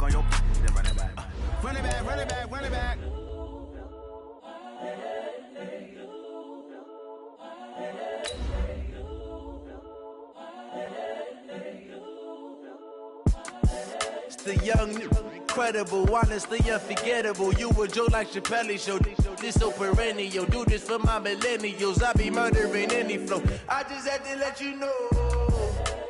on your then run it back. Run it back, run it back, run it back. It's the young, incredible, honestly unforgettable. You a joke like Chappelle Show. This so perennial. Do this for my millennials. I be murdering any flow. I just had to let you know.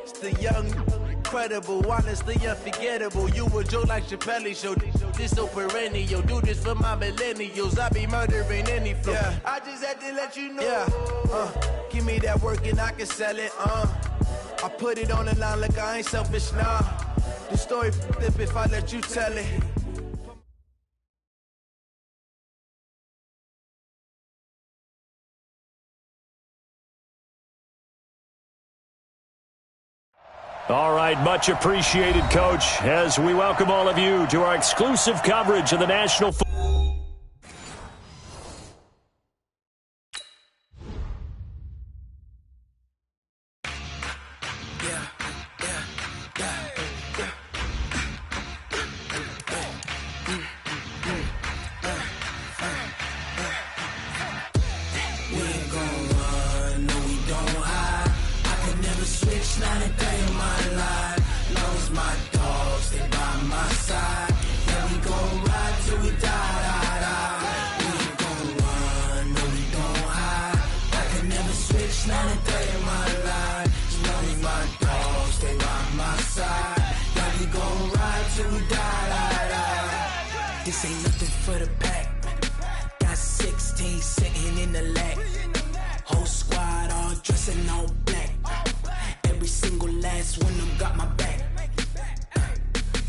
It's the young, incredible, honestly unforgettable. You a joke like Chappelle Show. This so perennial. Do this for my millennials. I be murdering any flow. Yeah. I just had to let you know. Yeah. Give me that work and I can sell it. I put it on the line like I ain't selfish, nah. The story flip if I let you tell it. All right, much appreciated, Coach, as we welcome all of you to our exclusive coverage of the National Football. This ain't nothing for the pack. Got 16 sitting in the lag. Whole squad all dressing all black. Every single last one of them got my back.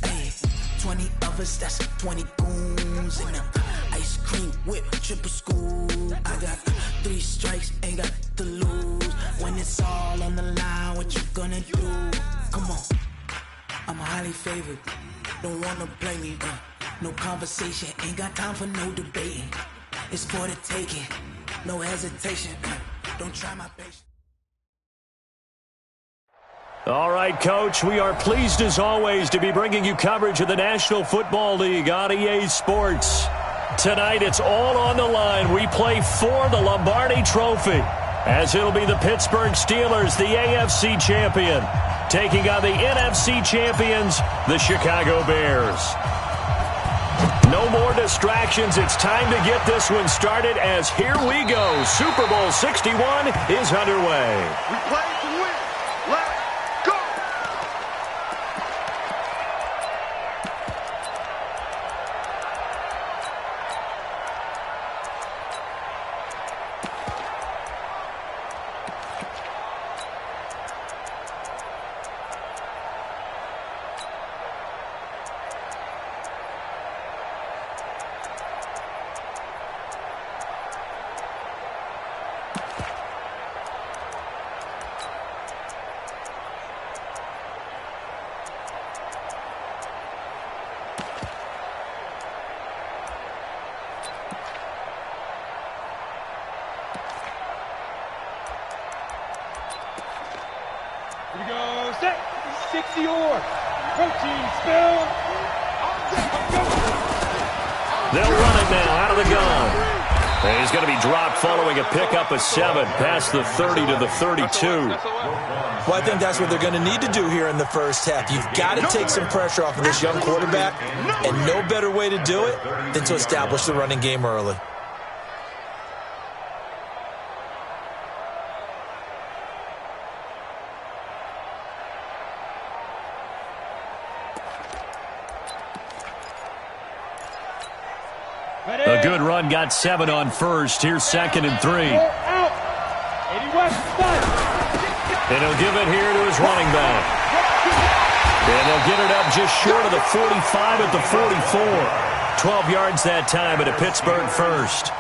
Hey, 20 of us, that's 20 goons in the ice cream whip, triple scoop. I got 3 strikes, ain't got to lose. When it's all on the line, what you gonna do? Come on, I'm highly favored. Don't wanna play me, no conversation, ain't got time for no debating. It's for the taking, no hesitation. Don't try my patience. All right, Coach, we are pleased as always to be bringing you coverage of the National Football League on EA Sports. Tonight, it's all on the line. We play for the Lombardi Trophy, as it'll be the Pittsburgh Steelers, the AFC champion, taking on the NFC champions, the Chicago Bears. No more distractions. It's time to get this one started, as here we go. Super Bowl 61 is underway. We play to win. Let's go! Here we go, set, 60 or protein spill. They'll run it now out of the gun. And he's going to be dropped following a pickup of 7 past the 30 to the 32. Well, I think that's what they're going to need to do here in the first half. You've got to take some pressure off of this young quarterback, and no better way to do it than to establish the running game early. A good run, got 7 on first. Here's 2nd and 3. And he'll give it here to his running back. And they'll get it up just short of the 45 at the 44. 12 yards that time, at a Pittsburgh first.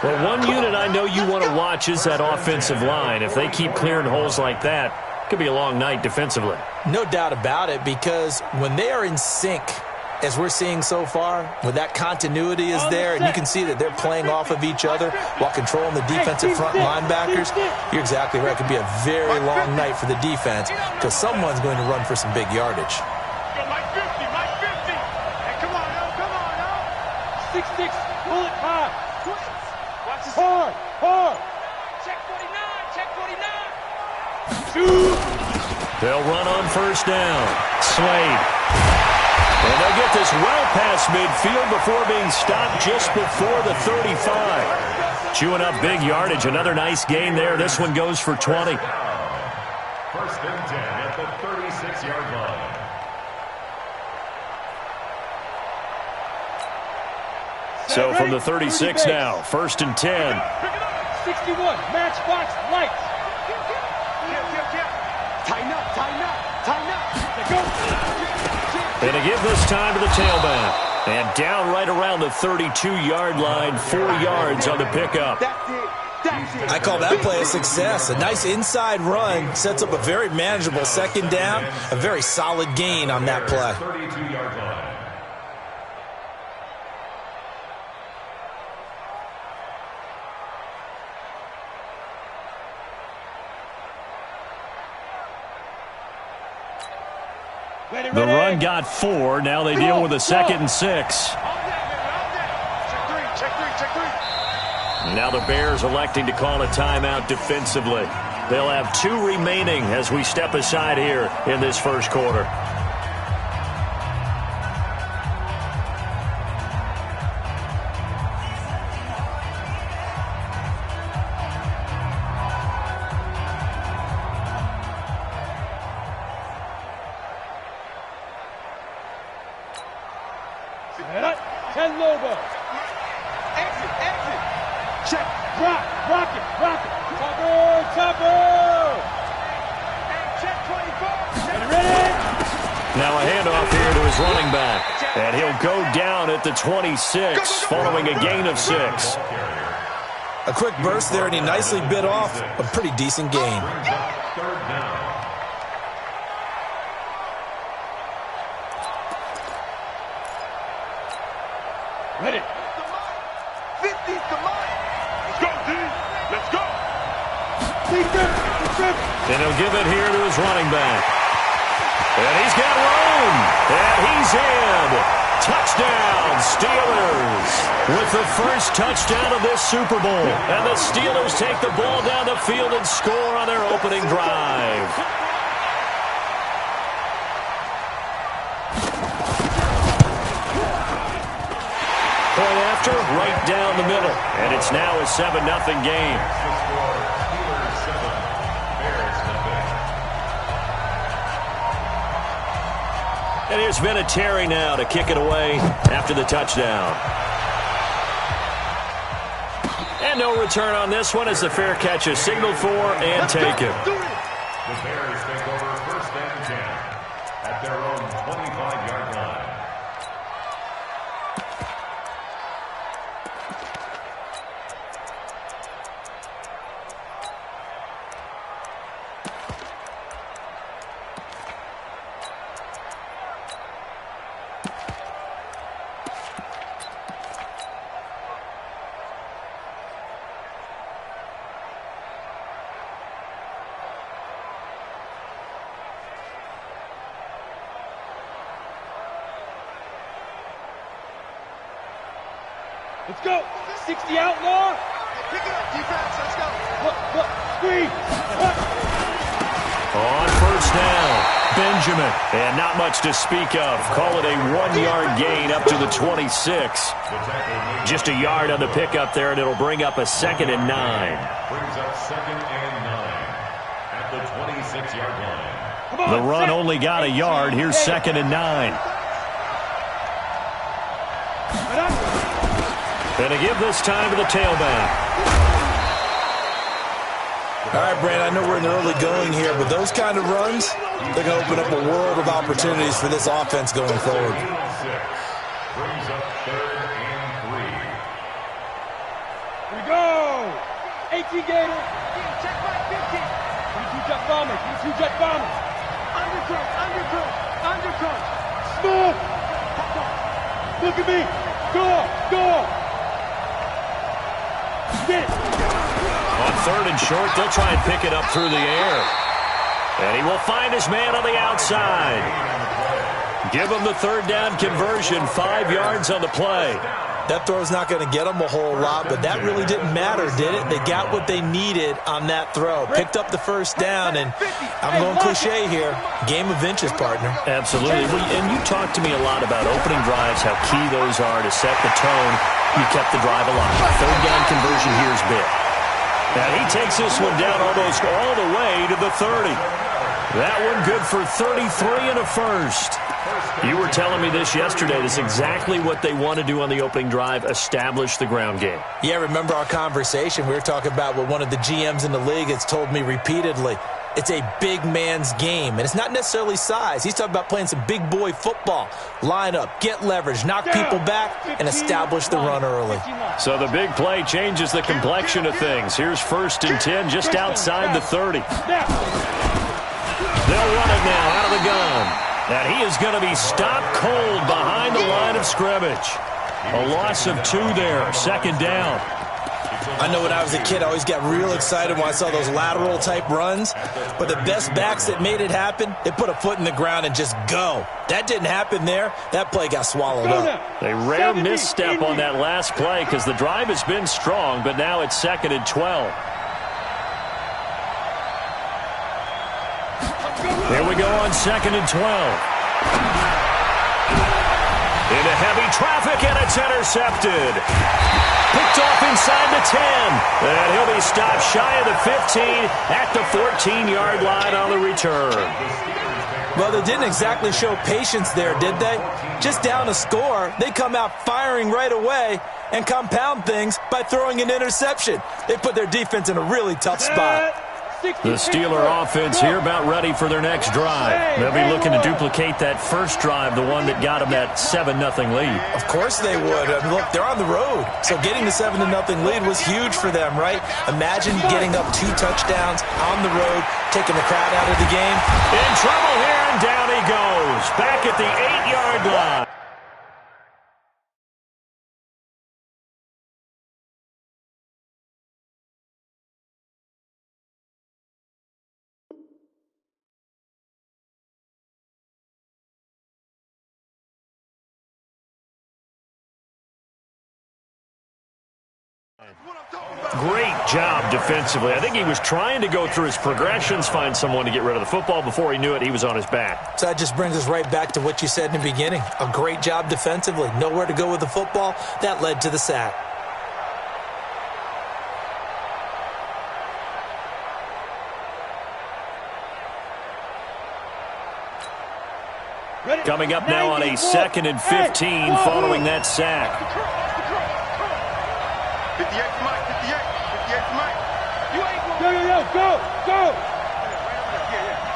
Well, one unit I know you want to watch is that offensive line. If they keep clearing holes like that, it could be a long night defensively. No doubt about it, because when they are in sync, as we're seeing so far, when that continuity is there and you can see that they're playing off of each other while controlling the defensive front linebackers, you're exactly right. It could be a very long night for the defense because someone's going to run for some big yardage. 6'6", bullet high. Watch this. Hard, hard. Check 49, check 49. Shoot. They'll run on first down. Slade. And they'll get this well past midfield before being stopped just before the 35. Chewing up big yardage. Another nice gain there. This one goes for 20. First and 10 at the 36-yard line. So from the 36 now, first and 10. 61, matchbox lights. Tighten up, tighten up, tighten up. Let's go. And to give this time to the tailback. And down right around the 32-yard line, 4 yards on the pickup. That's it. That's it. I call that play a success. A nice inside run sets up a very manageable second down. A very solid gain on that play. 32-yard line. The run got 4. Now they deal with a 2nd and 6. Check three. Now the Bears electing to call a timeout defensively. They'll have 2 remaining as we step aside here in this first quarter. Ten Lobo. Exit. Check. Rock it. Topper. Check 24. Ready? Now a handoff here to his running back. And he'll go down at the 26 following a gain of 6. A quick burst there, and he nicely bit off a pretty decent gain. Third down. Ready. 50's the mark. Let's go, D. Let's go. And he'll give it here to his running back. And he's got room. And he's in. Touchdown, Steelers. With the first touchdown of this Super Bowl. And the Steelers take the ball down the field and score on their opening drive. Point after, right down the middle. And it's now a 7-0 game. And here's Vinatieri now to kick it away after the touchdown. And no return on this one as the fair catch is signaled for and taken. The Bears take over first and 10 at their own 25-yard line. Let's go. 60 outlaw. Pick it up, defense. Let's go. Look. Screen. On first down, Benjamin. And not much to speak of. Call it a 1-yard gain up to the 26. Just a yard on the pickup there, and it'll bring up a 2nd and 9. Brings up 2nd and 9 at the 26-yard line. The run only got a yard. Here's 2nd and 9. And to give this time to the tailback. All right, Brand, I know we're in the early going here, but those kind of runs, they're going to open up a world of opportunities for this offense going forward. Brings up 3rd and 3. Here we go. 18 Gator. Check right 50. 22 jet bombers. Undercrunch. Smooth. Look at me. Go. Get it. On 3rd and short, they'll try and pick it up through the air. And he will find his man on the outside. Give him the 3rd down conversion, 5 yards on the play. That throw's not going to get them a whole lot, but that really didn't matter, did it? They got what they needed on that throw. Picked up the first down, and I'm going cliche here. Game of inches, partner. Absolutely. And you talked to me a lot about opening drives, how key those are to set the tone. You kept the drive alive. Third down conversion here is big. And he takes this one down almost all the way to the 30. That one good for 33 and a first. You were telling me this yesterday. This is exactly what they want to do on the opening drive, establish the ground game. Yeah, remember our conversation? We were talking about what one of the GMs in the league has told me repeatedly. It's a big man's game, and it's not necessarily size. He's talking about playing some big boy football. Line up, get leverage, knock people back, and establish the run early. So the big play changes the complexion of things. Here's 1st and 10 just outside the 30. They'll run it now out of the gun. And he is going to be stopped cold behind the line of scrimmage. A loss of 2 there, 2nd down. I know when I was a kid, I always got real excited when I saw those lateral-type runs. But the best backs that made it happen, they put a foot in the ground and just go. That didn't happen there. That play got swallowed up. A rare misstep on that last play because the drive has been strong, but now it's 2nd and 12. Here we go on 2nd and 12. Into heavy traffic, and it's intercepted. Picked off inside the 10. And he'll be stopped shy of the 15 at the 14-yard line on the return. Well, they didn't exactly show patience there, did they? Just down a score, they come out firing right away and compound things by throwing an interception. They put their defense in a really tough spot. The Steeler offense here about ready for their next drive. They'll be looking to duplicate that first drive, the one that got them that 7-0 lead. Of course they would. I mean, look, they're on the road. So getting the 7-0 lead was huge for them, right? Imagine getting up 2 touchdowns on the road, taking the crowd out of the game. In trouble here, and down he goes. Back at the 8-yard line. Great job defensively. I think he was trying to go through his progressions, find someone to get rid of the football. Before he knew it, he was on his back. So that just brings us right back to what you said in the beginning. A great job defensively. Nowhere to go with the football. That led to the sack. Coming up now on a 2nd and 15 following that sack. 58 to Mike, 58 to Mike. You ain't go.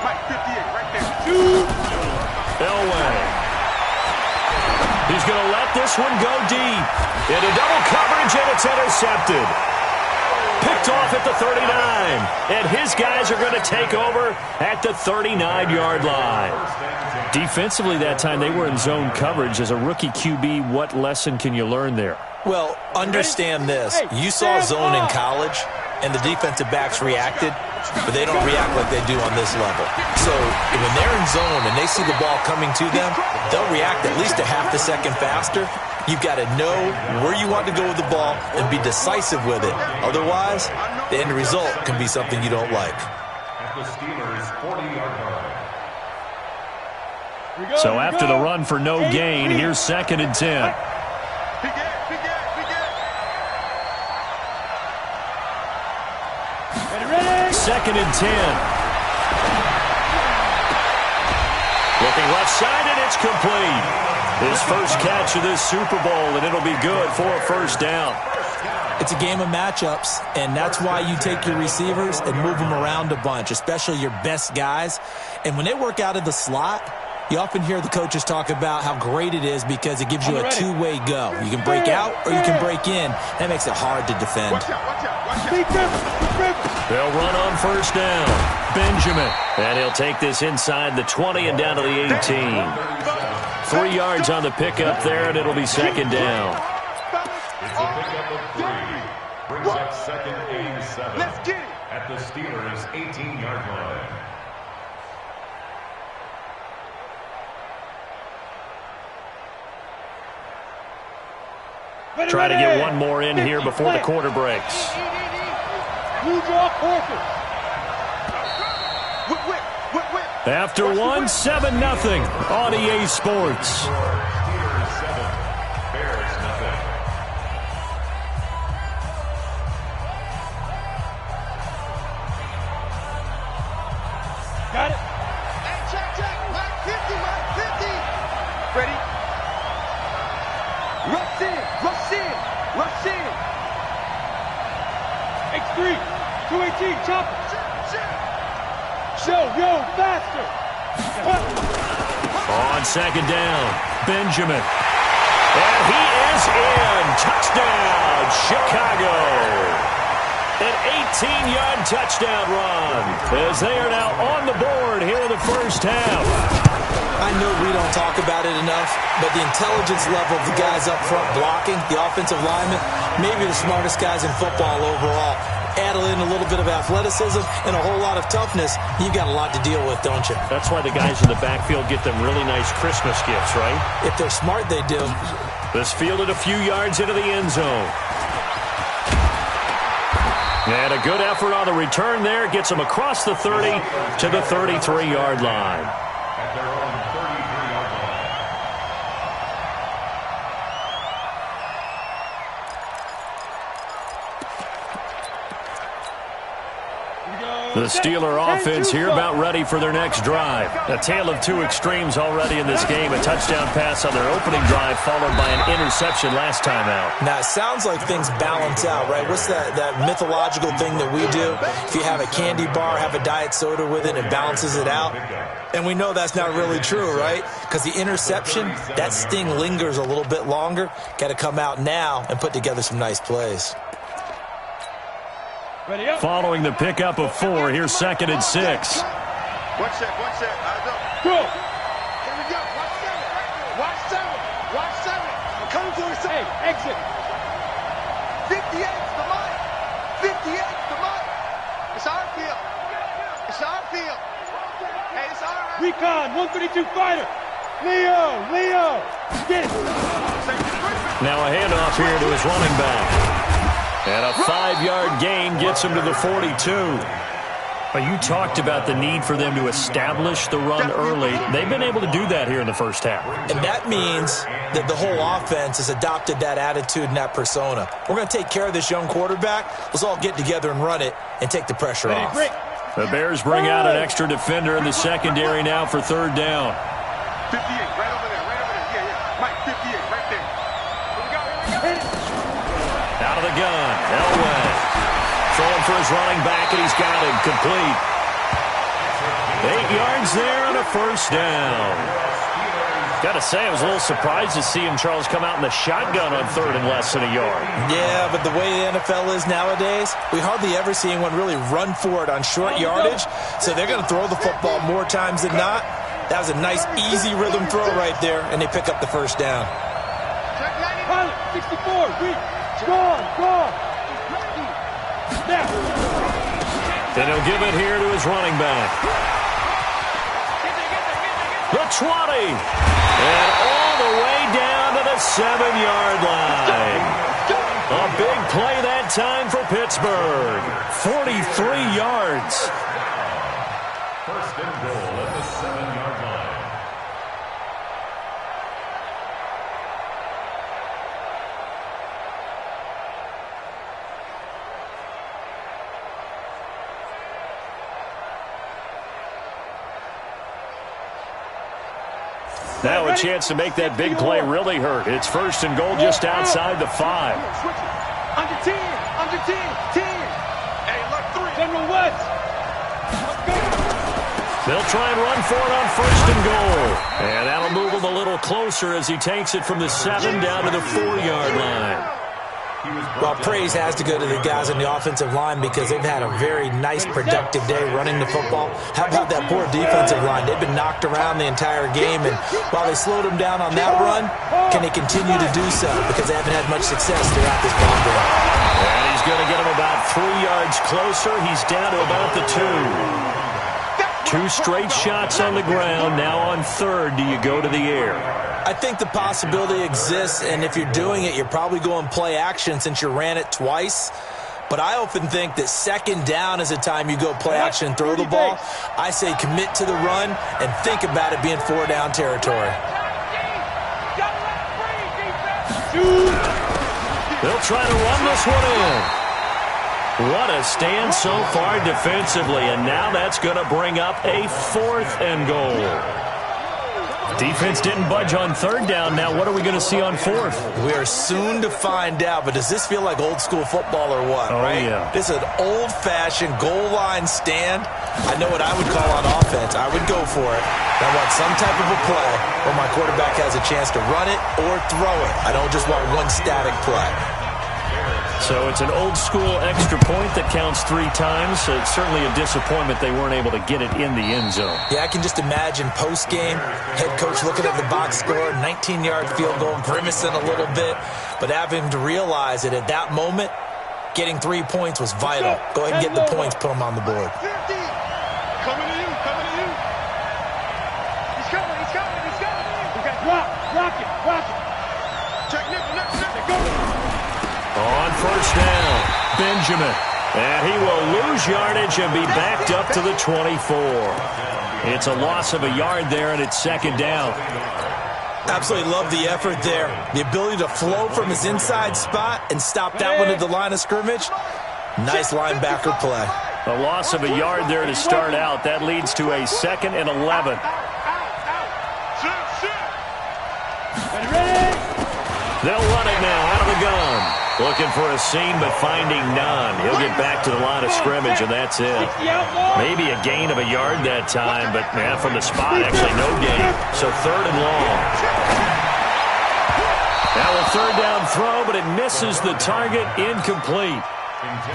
Mike, 58, right there. Elway. He's going to let this one go deep. Into double coverage, and it's intercepted. Picked off at the 39. And his guys are going to take over at the 39-yard line. Defensively that time, they were in zone coverage. As a rookie QB, what lesson can you learn there? Well, understand this. You saw zone in college, and the defensive backs reacted, but they don't react like they do on this level. So when they're in zone and they see the ball coming to them, they'll react at least a half a second faster. You've got to know where you want to go with the ball and be decisive with it. Otherwise, the end result can be something you don't like. At the Steelers' 40-yard line. So after the run for no gain, here's 2nd and 10. Second and 10. Looking left side, and it's complete. His first catch of this Super Bowl, and it'll be good for a 1st down. It's a game of matchups, and that's why you take your receivers and move them around a bunch, especially your best guys. And when they work out of the slot, you often hear the coaches talk about how great it is because it gives you a two-way go. You can break out or you can break in. That makes it hard to defend. Watch out. They'll run on 1st down. Benjamin. And he'll take this inside the 20 and down to the 18. 3 yards on the pickup there, and it'll be 2nd down. It's a pickup of 3. Brings up 2nd and 7. Let's get it. At the Steelers' 18-yard line. Try to get one more in here before the quarter breaks. Blue draw quarter. After one, 7-0 on EA Sports. Got it. Hey, check. Mike 50, Mike 50. Ready? Rush in. X3, 218, chopper. Yo, faster. On second down, Benjamin. And he is in. Touchdown, Chicago. An 18-yard touchdown run as they are now on the board here in the first half. I know we don't talk about it enough, but the intelligence level of the guys up front blocking, the offensive linemen, maybe the smartest guys in football overall. Add in a little bit of athleticism and a whole lot of toughness, you've got a lot to deal with, don't you? That's why the guys in the backfield get them really nice Christmas gifts, right? If they're smart, they do. This fielded a few yards into the end zone. And a good effort on the return there. Gets them across the 30 to the 33-yard line. At their own 33-yard line. The Steeler offense here about ready for their next drive. A tale of two extremes already in this game. A touchdown pass on their opening drive followed by an interception last time out. Now, it sounds like things balance out, right? What's that mythological thing that we do? If you have a candy bar, have a diet soda with it, it balances it out. And we know that's not really true, right? Because the interception, that sting lingers a little bit longer. Got to come out now and put together some nice plays. Following the pickup of 4, here's 2nd and 6. One set. Eyes up. Go. Here we go. Watch 7. I'm coming to the side. Hey, exit. 58 to Mike. 58 to Mike. It's our field. Hey, it's all right. Recon, 132 fighter. Leo. Get it. Now a handoff here to his running back. And a 5-yard gain gets him to the 42. But you talked about the need for them to establish the run early. They've been able to do that here in the first half. And that means that the whole offense has adopted that attitude and that persona. We're going to take care of this young quarterback. Let's all get together and run it and take the pressure off. The Bears bring out an extra defender in the secondary now for 3rd down. 58, right over there. Yeah. Mike, 58, right there. Here we go. Out of the gun, Elway. Throwing for his running back, and he's got him complete. 8 yards there on a first down. Got to say, I was a little surprised to see him, Charles, come out in the shotgun on 3rd and less than a yard. Yeah, but the way the NFL is nowadays, we hardly ever see anyone really run for it on short yardage, so they're going to throw the football more times than not. That was a nice, easy rhythm throw right there, and they pick up the first down. Pilot, 64, reach. Gone. Now. Then he'll give it here to his running back. The 20. And all the way down to the 7-yard line. A big play that time for Pittsburgh. 43 yards. First and goal at the 7-yard line. Now a chance to make that big play really hurt. It's 1st and goal just outside the 5. Under 10. 10. Hey, look, 3. General West. They'll try and run for it on 1st and goal. And that'll move him a little closer as he takes it from the 7 down to the 4-yard line. Well, praise has to go to the guys on the offensive line because they've had a very nice, productive day running the football. How about that poor defensive line? They've been knocked around the entire game, and while they slowed them down on that run, can they continue to do so? Because they haven't had much success throughout this ball game. And he's going to get him about 3 yards closer. He's down to about the 2. 2 straight shots on the ground. Now on third, do you go to the air? I think the possibility exists, and if you're doing it, you're probably going play action since you ran it twice. But I often think that second down is a time you go play action and throw the ball. I say commit to the run and think about it being 4-down territory. They'll try to run this one in. What a stand so far defensively, and now that's going to bring up a 4th and goal. Defense didn't budge on third down. Now what are we going to see on 4th? We are soon to find out, but does this feel like old school football or what, right? Yeah. This is an old-fashioned goal line stand. I know what I would call on offense. I would go for it. I want some type of a play where my quarterback has a chance to run it or throw it. I don't just want one static play. So it's an old-school extra point that counts 3 times. So it's certainly a disappointment they weren't able to get it in the end zone. Yeah, I can just imagine post-game, head coach looking at the box score, 19-yard field goal, grimacing a little bit, but having to realize that at that moment, getting 3 points was vital. Go ahead and get the points, put them on the board. 50. Coming to you, coming to you. He's coming, he's coming, he's coming. Okay, block it. Check nickel. Go. On first down, Benjamin. And he will lose yardage and be backed up to the 24. It's a loss of a yard there, and it's second down. Absolutely love the effort there. The ability to flow from his inside spot and stop that one at the line of scrimmage. Nice linebacker play. A loss of a yard there to start out. That leads to a 2nd and 11. They'll run it now out of the gun. Looking for a seam, but finding none. He'll get back to the line of scrimmage, and that's it. Maybe a gain of a yard that time, but from the spot, actually no gain. So 3rd and long. Now a 3rd down throw, but it misses the target. Incomplete.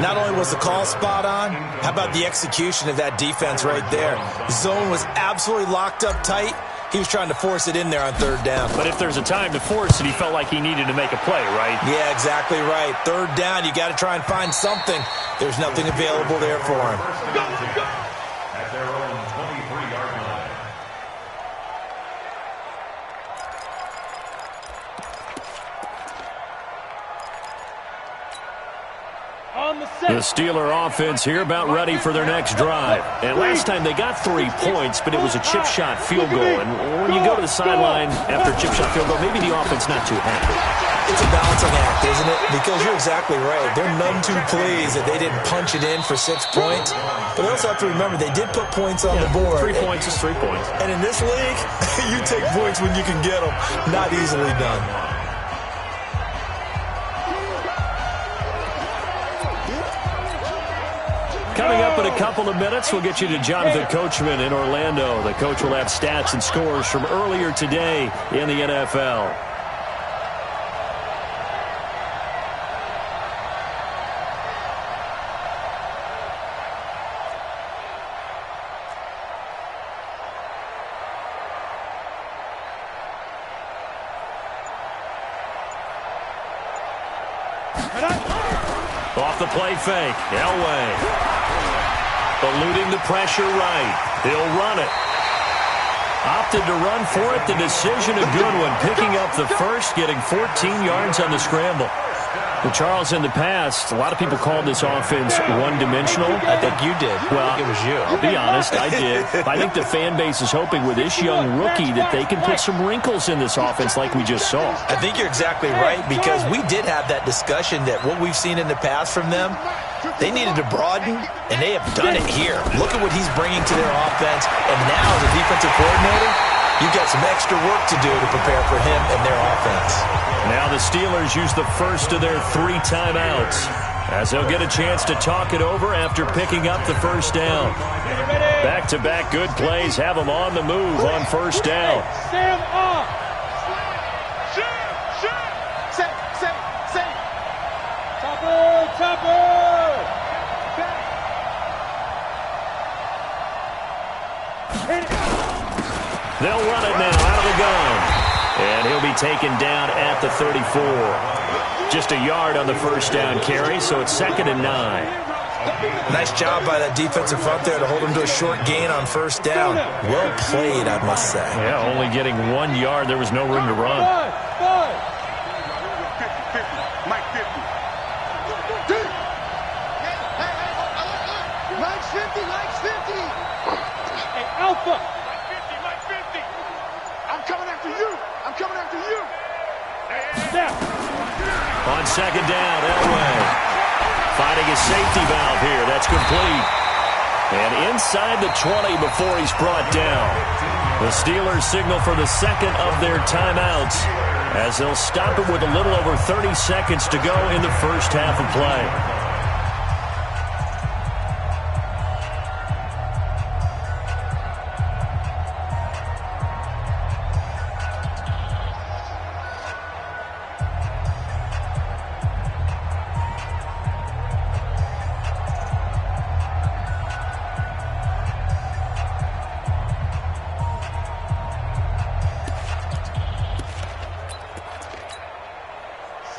Not only was the call spot on, how about the execution of that defense right there? Zone was absolutely locked up tight. He was trying to force it in there on 3rd down. But if there's a time to force it, he felt like he needed to make a play, right? Yeah, exactly right. 3rd down, you got to try and find something. There's nothing available there for him. At their own 23-yard line. The Steeler offense here about ready for their next drive. And last time they got 3 points, but it was a chip shot field goal. And when you go to the sideline after a chip shot field goal, maybe the offense not too happy. It's a balancing act, isn't it? Because you're exactly right. They're none too pleased that they didn't punch it in for 6 points. But they also have to remember they did put points on the board. 3 points is 3 points. And in this league, you take points when you can get them. Not easily done. Coming up in a couple of minutes, we'll get you to Jonathan Coachman in Orlando. The coach will have stats and scores from earlier today in the NFL. Off the play fake, Elway. Eluding the pressure right. He'll run it. Opted to run for it. The decision a good one. Picking up the first, getting 14 yards on the scramble. Well, Charles, in the past, a lot of people called this offense one-dimensional. I think you did. Well, I think it was you. I'll be honest, I did. I think the fan base is hoping with this young rookie that they can put some wrinkles in this offense like we just saw. I think you're exactly right, because we did have that discussion that what we've seen in the past from them, they needed to broaden, and they have done it here. Look at what he's bringing to their offense, and now as a defensive coordinator, you've got some extra work to do to prepare for him and their offense. Now the Steelers use the first of their 3 timeouts as they'll get a chance to talk it over after picking up the first down. Back-to-back good plays have them on the move on first down. Sam off. Safe. Topper. They'll run it now out of the gun. And he'll be taken down at the 34. Just a yard on the first down carry, so it's 2nd and 9. Nice job by that defensive front there to hold him to a short gain on first down. Well played, I must say. Yeah, only getting 1 yard. There was no room to run. 50, Mike 50. Mike's 50, Mike's 50. Hey, Alpha. Mike 50. I'm coming after you. I'm coming after you. Step. On second down, Elway. Finding a safety valve here. That's complete. And inside the 20 before he's brought down. The Steelers signal for the second of their timeouts as they'll stop it with a little over 30 seconds to go in the first half of play.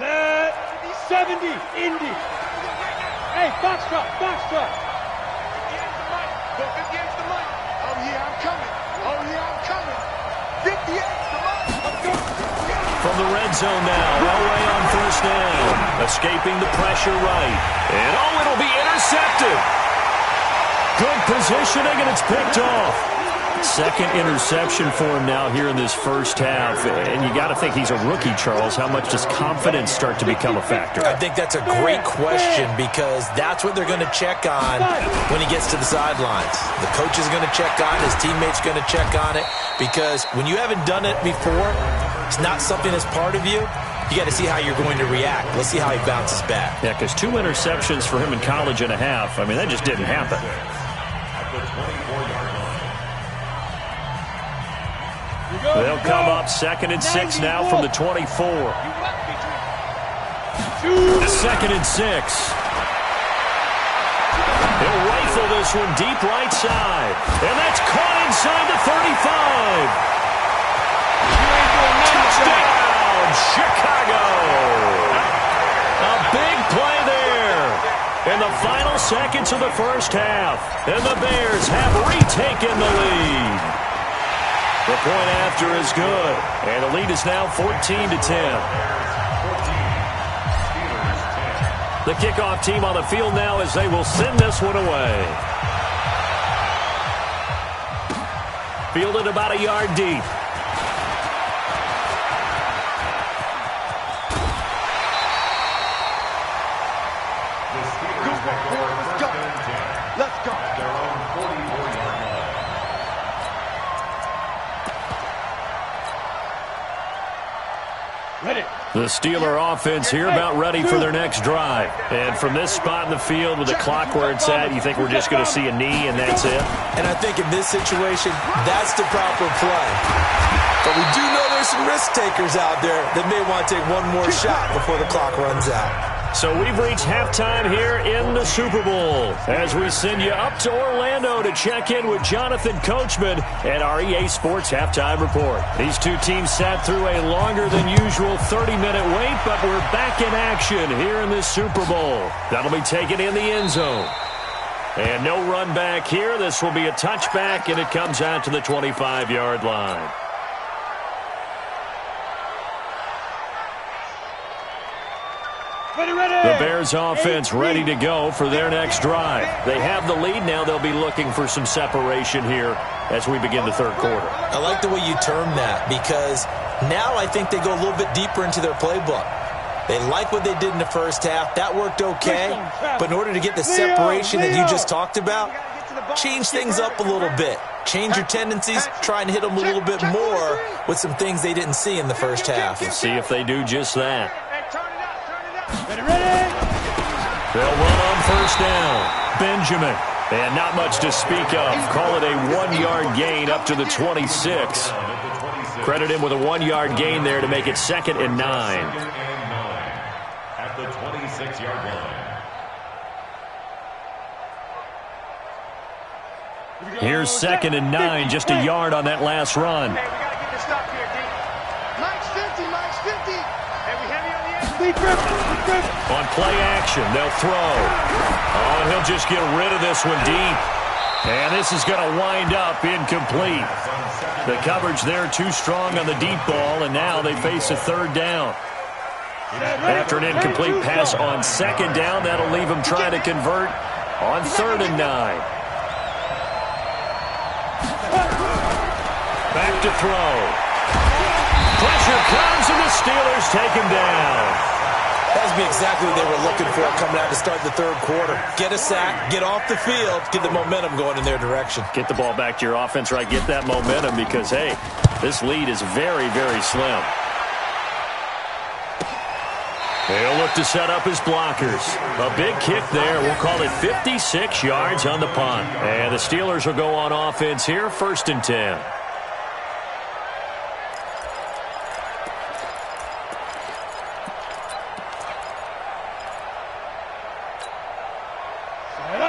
Set. 70. Indy. Hey, Foxtrot. Foxtrot. 58's the mic. Oh, yeah, I'm coming. Oh, yeah, I'm coming. 58's the mic. From the red zone now, Elway on first down. Escaping the pressure right. And, oh, it'll be intercepted. Good positioning, and it's picked off. Second interception for him now here in this first half. And you got to think he's a rookie, Charles. How much does confidence start to become a factor? I think that's a great question because that's what they're going to check on when he gets to the sidelines. The coach is going to check on it. His teammates are going to check on it because when you haven't done it before, it's not something that's part of you. You got to see how you're going to react. Let's see how he bounces back. Yeah, because 2 interceptions for him in college and a half. I mean, that just didn't happen. They'll come up 2nd and 6 now from the 24. Second and 6. He'll rifle this one deep right side. And that's caught inside the 35. Touchdown, Chicago. A big play there in the final seconds of the first half. And the Bears have retaken the lead. The point after is good, and the lead is now 14-10. The kickoff team on the field now as they will send this one away. Fielded about a yard deep. Let's go. The Steeler offense here about ready for their next drive. And from this spot in the field with the clock where it's at, you think we're just going to see a knee and that's it? And I think in this situation, that's the proper play. But we do know there's some risk takers out there that may want to take one more shot before the clock runs out. So we've reached halftime here in the Super Bowl as we send you up to Orlando to check in with Jonathan Coachman at our EA Sports Halftime Report. These two teams sat through a longer than usual 30-minute wait, but we're back in action here in this Super Bowl. That'll be taken in the end zone. And no run back here. This will be a touchback, and it comes out to the 25-yard line. The Bears offense ready to go for their next drive. They have the lead now. They'll be looking for some separation here as we begin the third quarter. I like the way you term that because now I think they go a little bit deeper into their playbook. They like what they did in the first half. That worked okay. But in order to get the separation that you just talked about, change things up a little bit. Change your tendencies. Try and hit them a little bit more with some things they didn't see in the first half. We'll see if they do just that. Ready. They'll run on first down. Benjamin. And not much to speak of. Call it a 1-yard gain up to the 26. Credit him with a 1-yard gain there to make it 2nd and 9. At the 26-yard line. Here's 2nd and 9, just a yard on that last run. Hey, we got to get this stop here, D. Mike's 50, Mike's 50. Hey, we heavy on the edge. On play action, they'll throw. Oh, and he'll just get rid of this one deep. And this is going to wind up incomplete. The coverage there too strong on the deep ball, and now they face a third down. After an incomplete pass on second down, that'll leave them trying to convert on 3rd and 9. Back to throw. Pressure comes, and the Steelers take him down. That would be exactly what they were looking for coming out to start the third quarter. Get a sack, get off the field, get the momentum going in their direction. Get the ball back to your offense, right? Get that momentum because, hey, this lead is very, very slim. They'll look to set up his blockers. A big kick there. We'll call it 56 yards on the punt. And the Steelers will go on offense here, 1st and 10.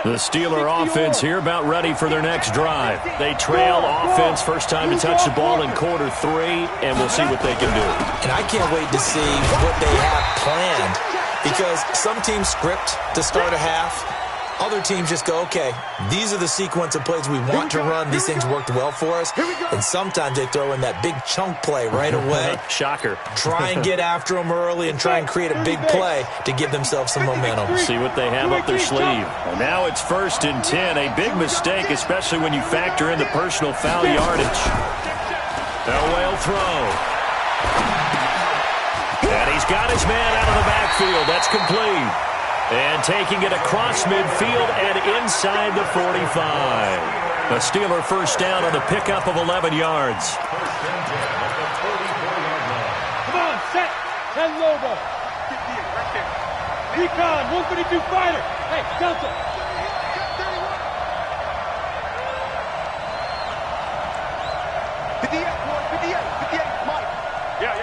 The Steeler offense here about ready for their next drive. They trail offense first time to touch the ball in quarter 3, and we'll see what they can do. And I can't wait to see what they have planned because some teams script to start a half. Other teams just go, okay, these are the sequence of plays we want to run. These things worked well for us. And sometimes they throw in that big chunk play right away. Shocker. Try and get after them early and try and create a big play to give themselves some momentum. See what they have up their sleeve. And now it's 1st and 10. A big mistake, especially when you factor in the personal foul yardage. Elway throw. And he's got his man out of the backfield. That's complete. And taking it across midfield and inside the 45. A Steeler first down on the pickup of 11 yards. Come on, set. 10 Lobo. Recon, 132 fighter. Hey, Delta. 58, Mike. Yeah.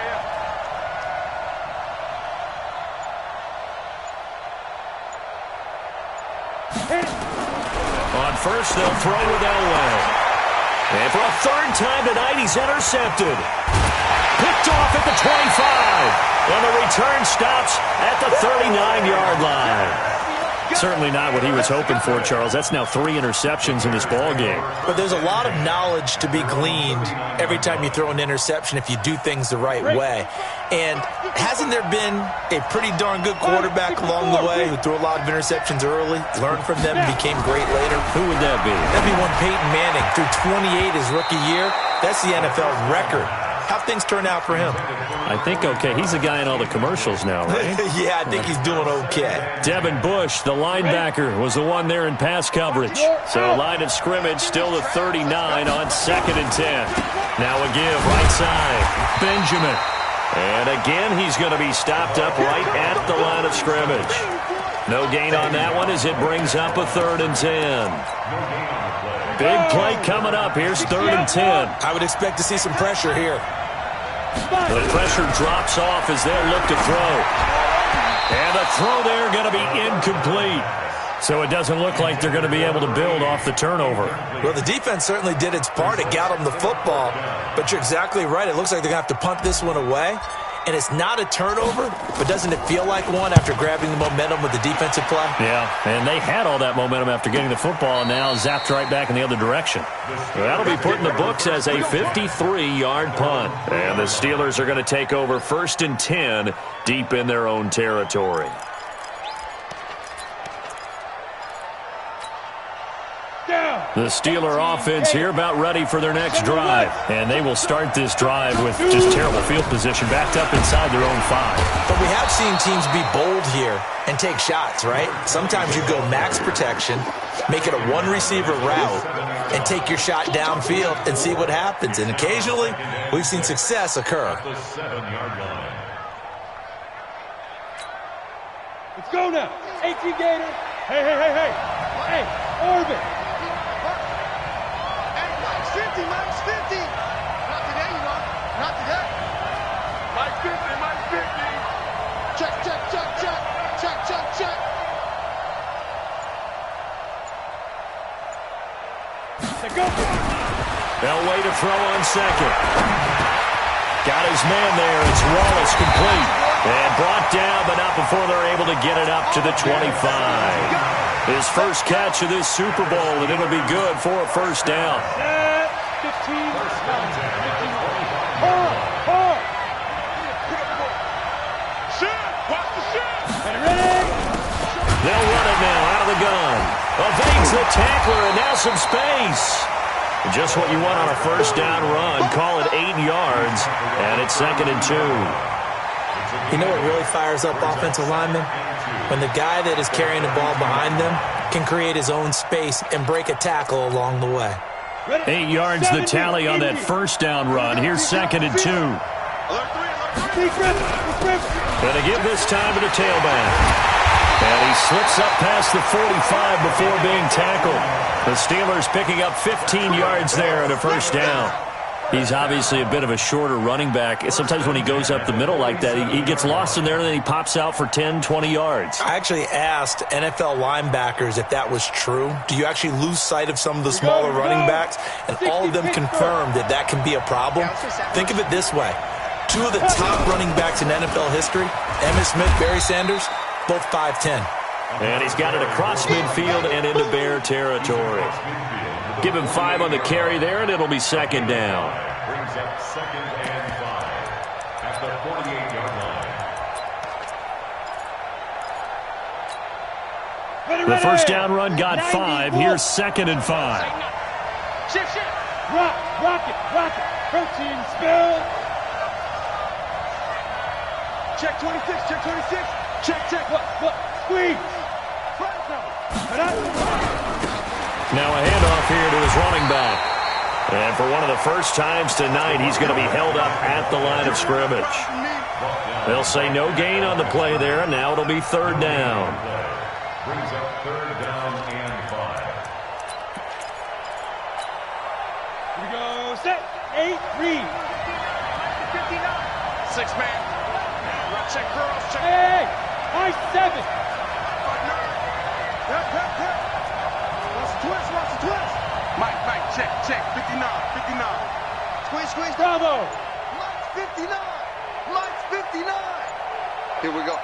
On first, they'll throw with Elway. And for a 3rd time tonight, he's intercepted. Picked off at the 25. And the return stops at the 39-yard line. Certainly not what he was hoping for, Charles. That's now 3 interceptions in this ball game. But there's a lot of knowledge to be gleaned every time you throw an interception if you do things the right way. And hasn't there been a pretty darn good quarterback along the way who threw a lot of interceptions early, learned from them, and became great later? Who would that be? That'd be one Peyton Manning. Threw 28 his rookie year. That's the NFL record. How'd things turn out for him? I think okay. He's the guy in all the commercials now, right? Yeah, I think he's doing okay. Devin Bush, the linebacker, was the one there in pass coverage. So line of scrimmage still at 39 on 2nd and 10. Now a give, right side. Benjamin. And again, he's going to be stopped up right at the line of scrimmage. No gain on that one as it brings up a 3rd and 10. Big play coming up. Here's 3rd and 10. I would expect to see some pressure here. The pressure drops off as they'll look to throw. And the throw there going to be incomplete. So it doesn't look like they're going to be able to build off the turnover. Well, the defense certainly did its part. It got them the football. But you're exactly right. It looks like they're going to have to punt this one away. And it's not a turnover, but doesn't it feel like one after grabbing the momentum with the defensive play? Yeah, and they had all that momentum after getting the football, and now zapped right back in the other direction. So that'll be put in the books as a 53-yard punt. And the Steelers are going to take over 1st and 10 deep in their own territory. The Steeler offense here about ready for their next drive. And they will start this drive with just terrible field position backed up inside their own 5. But we have seen teams be bold here and take shots, right? Sometimes you go max protection, make it a one-receiver route, and take your shot downfield and see what happens. And occasionally, we've seen success occur. Let's go now. 18 Gator. Hey. Hey, Orbit. 50, Mike's 50. Not today, you know. Not today. Mike 50. Check. Go. Elway to throw on second. Got his man there. It's Wallace complete. And brought down before they're able to get it up to the 25. His first catch of this Super Bowl, and it'll be good for a first down. 15. They'll run it now out of the gun. Evades the tackler, and now some space. Just what you want on a first down run. Call it 8 yards, and it's 2nd and 2. You know what really fires up offensive linemen? When the guy that is carrying the ball behind them can create his own space and break a tackle along the way. 8 yards the tally on that first down run. Here's 2nd and 2. Gonna give this time to the tailback. And he slips up past the 45 before being tackled. The Steelers picking up 15 yards there on a first down. He's obviously a bit of a shorter running back. Sometimes when he goes up the middle like that, he gets lost in there and then he pops out for 10, 20 yards. I actually asked NFL linebackers if that was true. Do you actually lose sight of some of the smaller running backs? And all of them confirmed that that can be a problem. Think of it this way. 2 of the top running backs in NFL history, Emmitt Smith, Barry Sanders, both 5'10". And he's got it across midfield and into Bear territory. Give him 5 on the carry there, and it'll be 2nd down. Brings up 2nd and 5 at the 48-yard line. The first down run got 5. Here's 2nd and 5. Shift. Rock it. Protein spill. Check 26. Check. What? Squeeze. Now a handoff here to his running back. And for one of the first times tonight, he's going to be held up at the line of scrimmage. They'll say no gain on the play there, and now it'll be 3rd down. Brings up 3rd down and 5. Here we go. Set. 8, read. 6-man. Check girls. Check. Hey. High 7. Lots of twist. Mike, check. 59. Squeeze. Bravo. Mike's 59. Here we go.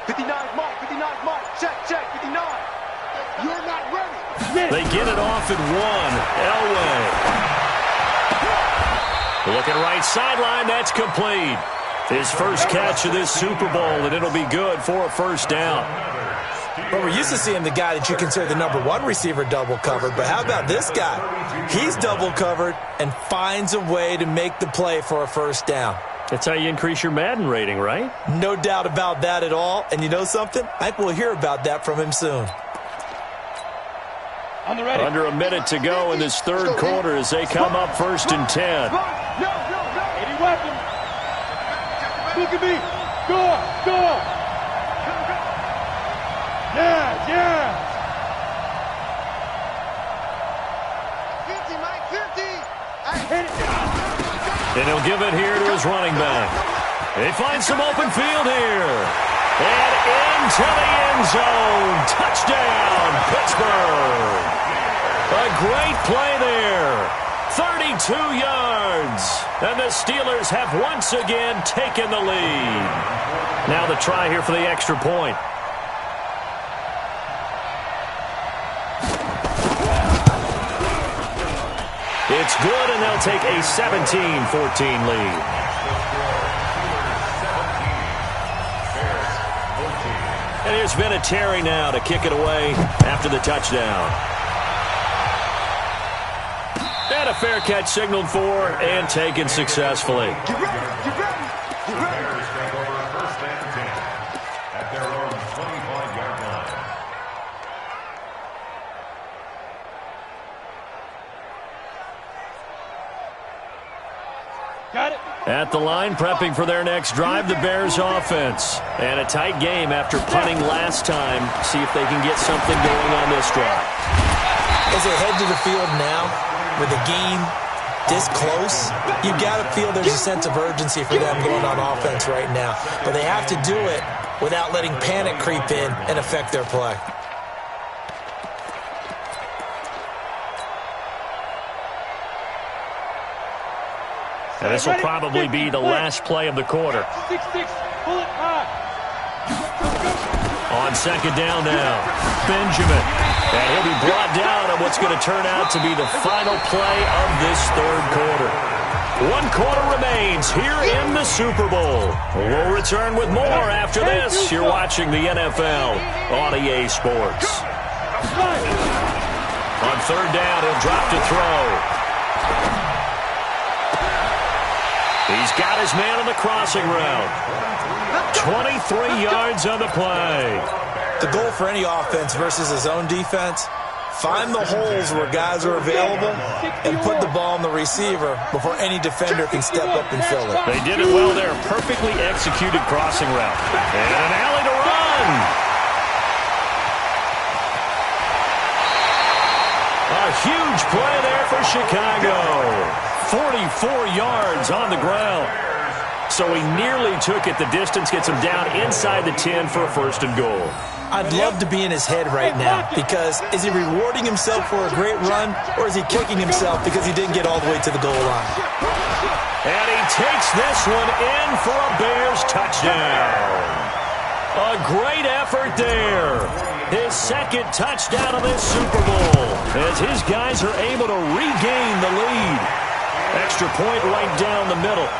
59's Mike. Check. 59. You're not ready. They get it off at 1. Elway. Looking right sideline. That's complete. His first catch of this Super Bowl, and it'll be good for a first down. Well, we're used to seeing the guy that you consider the #1 receiver double covered, but how about this guy? He's double covered and finds a way to make the play for a first down. That's how you increase your Madden rating, right? No doubt about that at all. And you know something? I think we'll hear about that from him soon. On the ready. Under a minute to go in this 3rd quarter as they come up 1st and 10. No. 80 weapon. Look at me. Go. Yeah. 50, Mike, 50. Hit it. And he'll give it here to his running back. They find some open field here. And into the end zone. Touchdown, Pittsburgh. A great play there. 32 yards. And the Steelers have once again taken the lead. Now the try here for the extra point. It's good, and they'll take a 17-14 lead. And here's Vinatieri now to kick it away after the touchdown. And a fair catch signaled for and taken successfully. Bears take over 1st and 10 at their own 25-yard line. Got it. At the line, prepping for their next drive, the Bears offense. And a tight game after punting last time. See if they can get something going on this drive. As they head to the field now, with the game this close, you've got to feel there's a sense of urgency for them going on offense right now. But they have to do it without letting panic creep in and affect their play. And this will probably be the last play of the quarter. 6-6, pull it high. on second down now. Benjamin. And he'll be brought down on what's going to turn out to be the final play of this third quarter. 1 quarter remains here in the Super Bowl. We'll return with more after this. You're watching the NFL on EA Sports. On third down, he'll drop to throw. He's got his man on the crossing route. 23 yards on the play. The goal for any offense versus his own defense, find the holes where guys are available and put the ball on the receiver before any defender can step up and fill it. They did it well there. Perfectly executed crossing route. And an alley to run. A huge play there for Chicago. 44 yards on the ground. So he nearly took it the distance, gets him down inside the 10 for a first and goal. I'd love to be in his head right now because is he rewarding himself for a great run or is he kicking himself because he didn't get all the way to the goal line? And he takes this one in for a Bears touchdown. A great effort there. His second touchdown of this Super Bowl as his guys are able to regain the lead. Extra point right down the middle.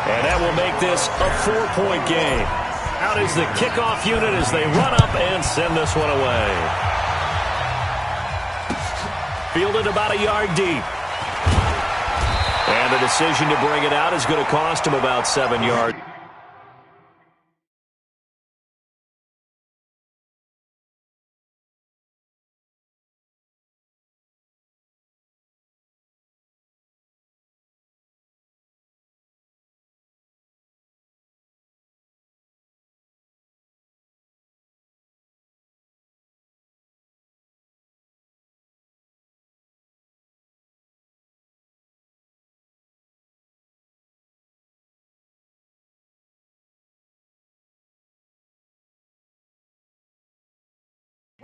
And that will make this a 4-point game. Out is the kickoff unit as they run up and send this one away. Fielded about a yard deep. And the decision to bring it out is going to cost him about 7 yards.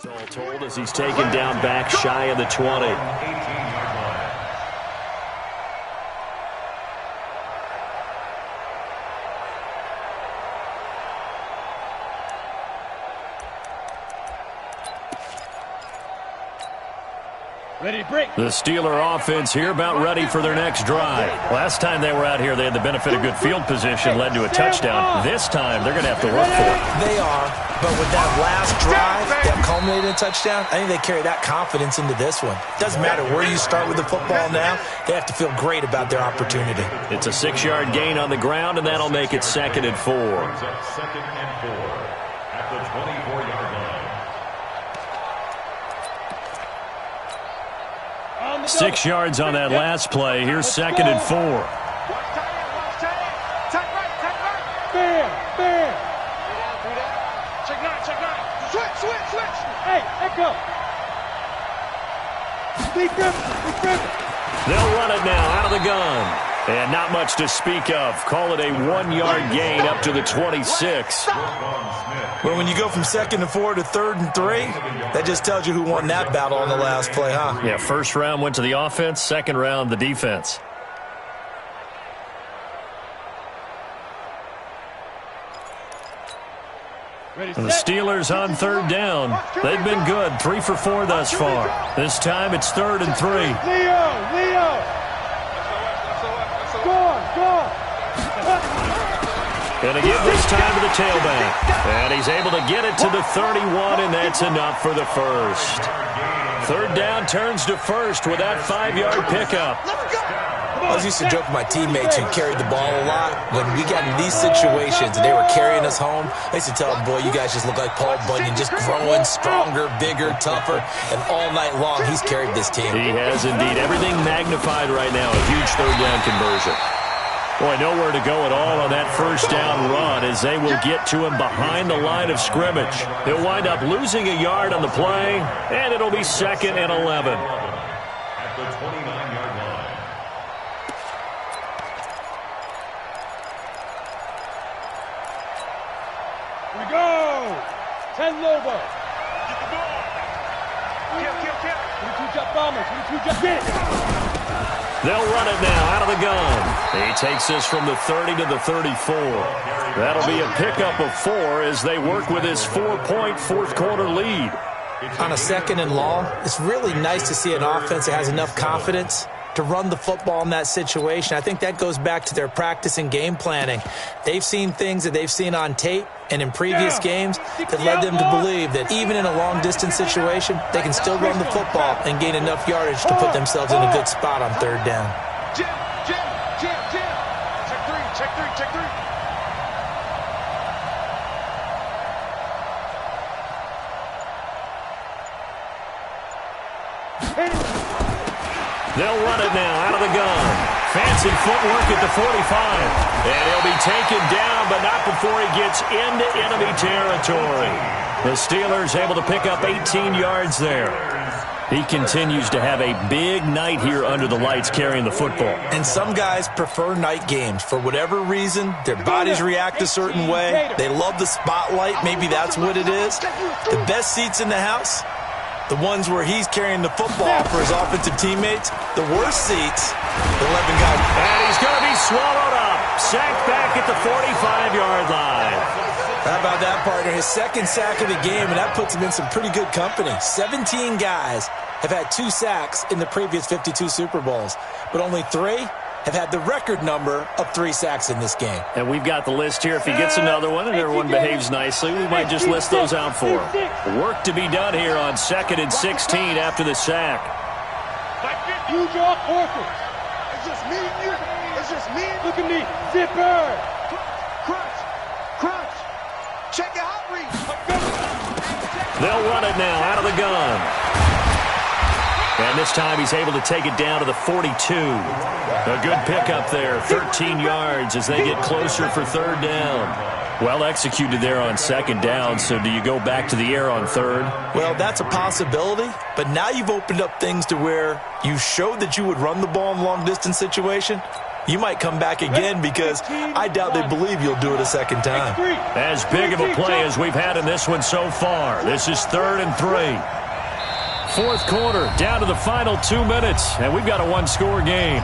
All told as he's taken down back shy of the 20. Ready, break. The Steeler offense here about ready for their next drive. Last time they were out here, they had the benefit of good field position, led to a touchdown. This time, they're going to have to work for it. They are, but with that last drive that culminated in a touchdown, I think they carry that confidence into this one. Doesn't matter where you start with the football now, they have to feel great about their opportunity. It's a 6-yard gain on the ground, and that'll make it 2nd and 4. Second and 4 at the 24-yard line. 6 yards on that last play. Here's 2nd and 4. Fair. Check nine. Switch. Hey, echo. Lead Griffin. They'll run it now out of the gun. And not much to speak of. Call it a 1-yard gain up to the 26. Well, when you go from 2nd and 4 to 3rd and 3, that just tells you who won that battle on the last play, huh? Yeah, first round went to the offense, second round the defense. And the Steelers on 3rd down. They've been good, 3 for 4 thus far. This time it's 3rd and 3. Leo. Go. Going to give this time to the tailback. And he's able to get it to the 31, and that's enough for the first. 3rd down turns to first with that 5-yard pickup. I was used to joke with my teammates who carried the ball a lot. When we got in these situations and they were carrying us home, I used to tell them, boy, you guys just look like Paul Bunyan, just growing stronger, bigger, tougher. And all night long, he's carried this team. He has indeed. Everything magnified right now. A huge 3rd down conversion. Boy, nowhere to go at all on that first down run as they will get to him behind the line of scrimmage. He'll wind up losing a yard on the play, and it'll be 2nd and 11. At the 29-yard line. We go. 10 Lobo. Get the ball. Kill. 22 jump bombers. 22 jump. Get it. They'll run it now out of the gun. He takes this from the 30 to the 34. That'll be a pickup of 4 as they work with his 4-point fourth-quarter lead. On a 2nd and long, it's really nice to see an offense that has enough confidence to run the football in that situation. I think that goes back to their practice and game planning. They've seen things that they've seen on tape and in previous games that led them to believe that even in a long-distance situation, they can still run the football and gain enough yardage to put themselves in a good spot on 3rd down. Jim. Check three. They'll run it now out of the gun. Fancy footwork at the 45. And he'll be taken down, but not before he gets into enemy territory. The Steelers able to pick up 18 yards there. He continues to have a big night here under the lights carrying the football. And some guys prefer night games. For whatever reason, their bodies react a certain way. They love the spotlight. Maybe that's what it is. The best seats in the house, the ones where he's carrying the football for his offensive teammates. The worst seats, the 11 guys. And he's going to be swallowed up. Sacked back at the 45-yard line. How about that, partner? His 2nd sack of the game, and that puts him in some pretty good company. 17 guys have had 2 sacks in the previous 52 Super Bowls, but only 3 have had the record number of 3 sacks in this game. And we've got the list here. If he gets another one and everyone behaves nicely, we might just list those out for him. Work to be done here on 2nd and 16 after the sack. Use your horses. It's just me and you. It's just me and you. Look at me. Zipper. Crunch. Check out reach. They'll run it now out of the gun. And this time he's able to take it down to the 42. A good pickup there, 13 yards as they get closer for 3rd down. Well executed there on 2nd down, so do you go back to the air on 3rd? Well, that's a possibility, but now you've opened up things to where you showed that you would run the ball in a long-distance situation. You might come back again because I doubt they believe you'll do it a 2nd time. As big of a play as we've had in this one so far. This is 3rd and 3. 4th quarter, down to the final 2 minutes, and we've got a 1-score game.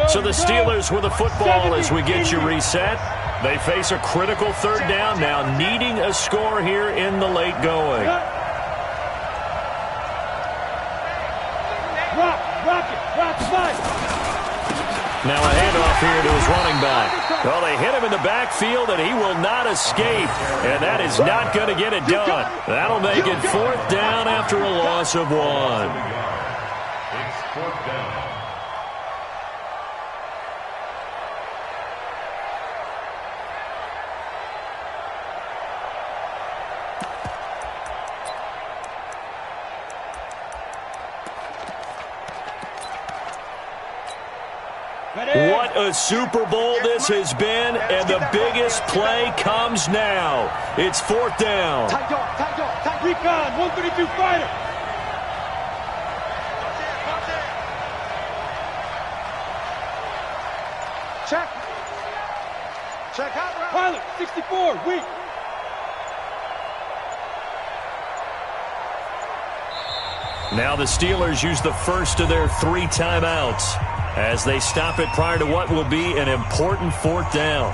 So the Steelers with the football as we get you reset. They face a critical 3rd down now, needing a score here in the late going. Now a handoff here to his running back. Well, they hit him in the backfield, and he will not escape. And that is not going to get it done. That'll make it 4th down after a loss of 1. It's 4th down. What a Super Bowl this has been, and the biggest play comes now. It's 4th down. Tight dog. Recon, 132 fighter. Check out route. Pilot, 64, weak. Now the Steelers use the first of their 3 timeouts as they stop it prior to what will be an important 4th down.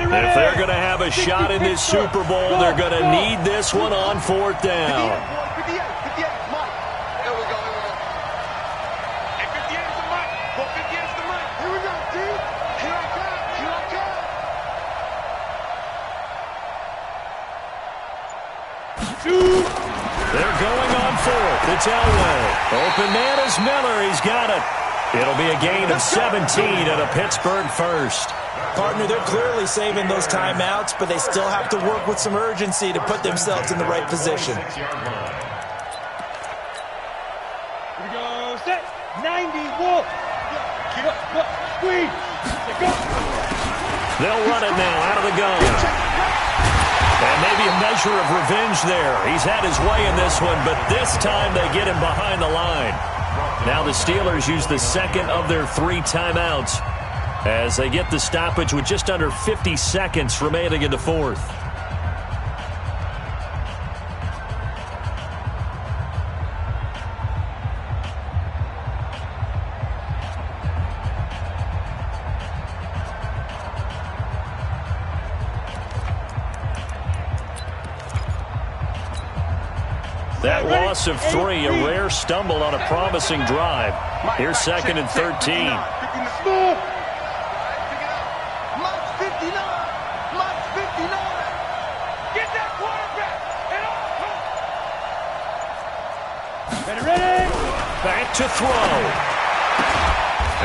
If they're going to have a shot in this Super Bowl, they're going to need this one on 4th down. 58, Mike. Here we go. And 58 is the mic. 58 is the mic. Here we go, D. Here I come. They're going on 4th. It's Elway. Open man is Miller. He's got it. It'll be a gain of 17 and a Pittsburgh first. Partner, they're clearly saving those timeouts, but they still have to work with some urgency to put themselves in the right position. They'll run it now out of the gun. And maybe a measure of revenge there. He's had his way in this one, but this time they get him behind the line. Now the Steelers use the second of their 3 timeouts as they get the stoppage with just under 50 seconds remaining in the fourth. That loss of 3, a rare stumble on a promising drive. Here's 2nd and 13. Get that quarterback and Ready? Back to throw.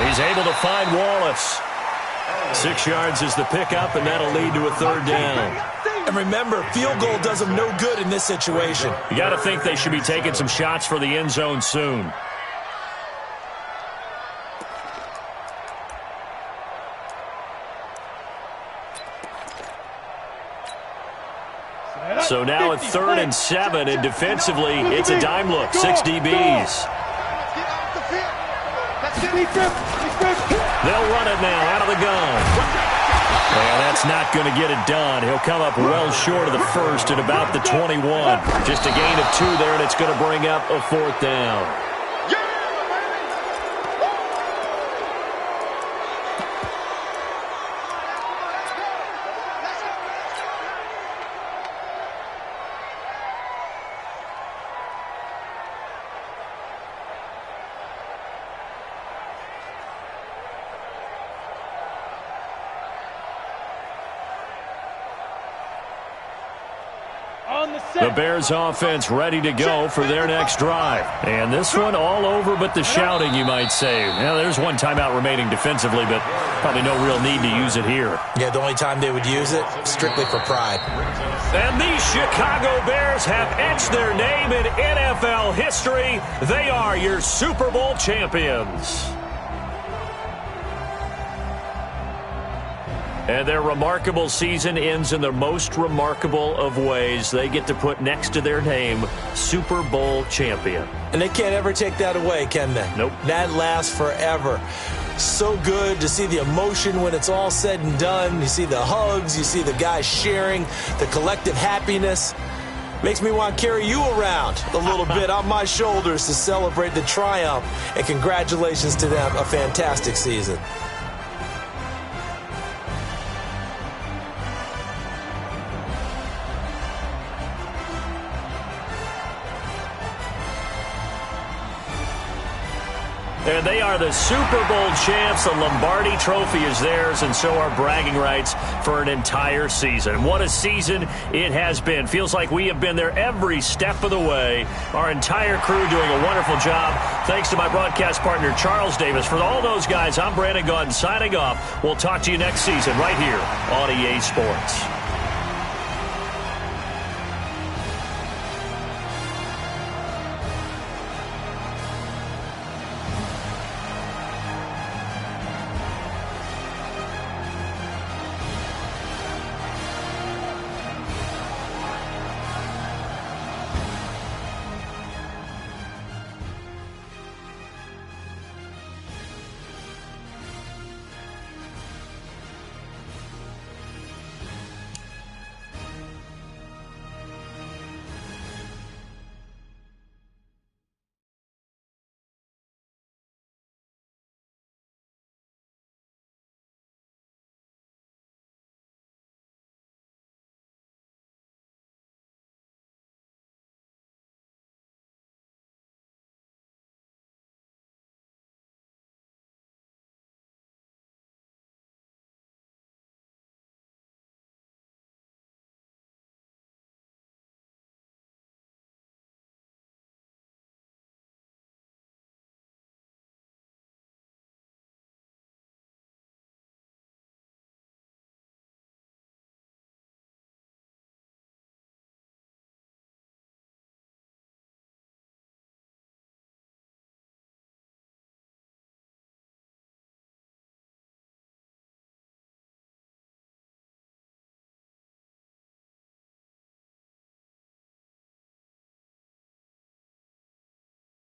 He's able to find Wallace. 6 yards is the pickup, and that'll lead to a 3rd down. And remember, field goal does them no good in this situation. You got to think they should be taking some shots for the end zone soon. So now it's 3rd and 7, and defensively, it's a dime look. 6 DBs. They'll run it now out of the gun. Well, that's not going to get it done. He'll come up well short of the first at about the 21. Just a gain of 2 there, and it's going to bring up a 4th down. The Bears offense ready to go for their next drive. And this one all over but the shouting, you might say. Now, there's 1 timeout remaining defensively, but probably no real need to use it here. Yeah, the only time they would use it, strictly for pride. And these Chicago Bears have etched their name in NFL history. They are your Super Bowl champions. And their remarkable season ends in the most remarkable of ways. They get to put next to their name, Super Bowl champion. And they can't ever take that away, can they? Nope. That lasts forever. So good to see the emotion when it's all said and done. You see the hugs, you see the guys sharing, the collective happiness. Makes me want to carry you around a little bit on my shoulders to celebrate the triumph. And congratulations to them, a fantastic season. And they are the Super Bowl champs. The Lombardi Trophy is theirs, and so are bragging rights for an entire season. What a season it has been. Feels like we have been there every step of the way. Our entire crew doing a wonderful job. Thanks to my broadcast partner, Charles Davis. For all those guys, I'm Brandon Gaudin signing off. We'll talk to you next season right here on EA Sports.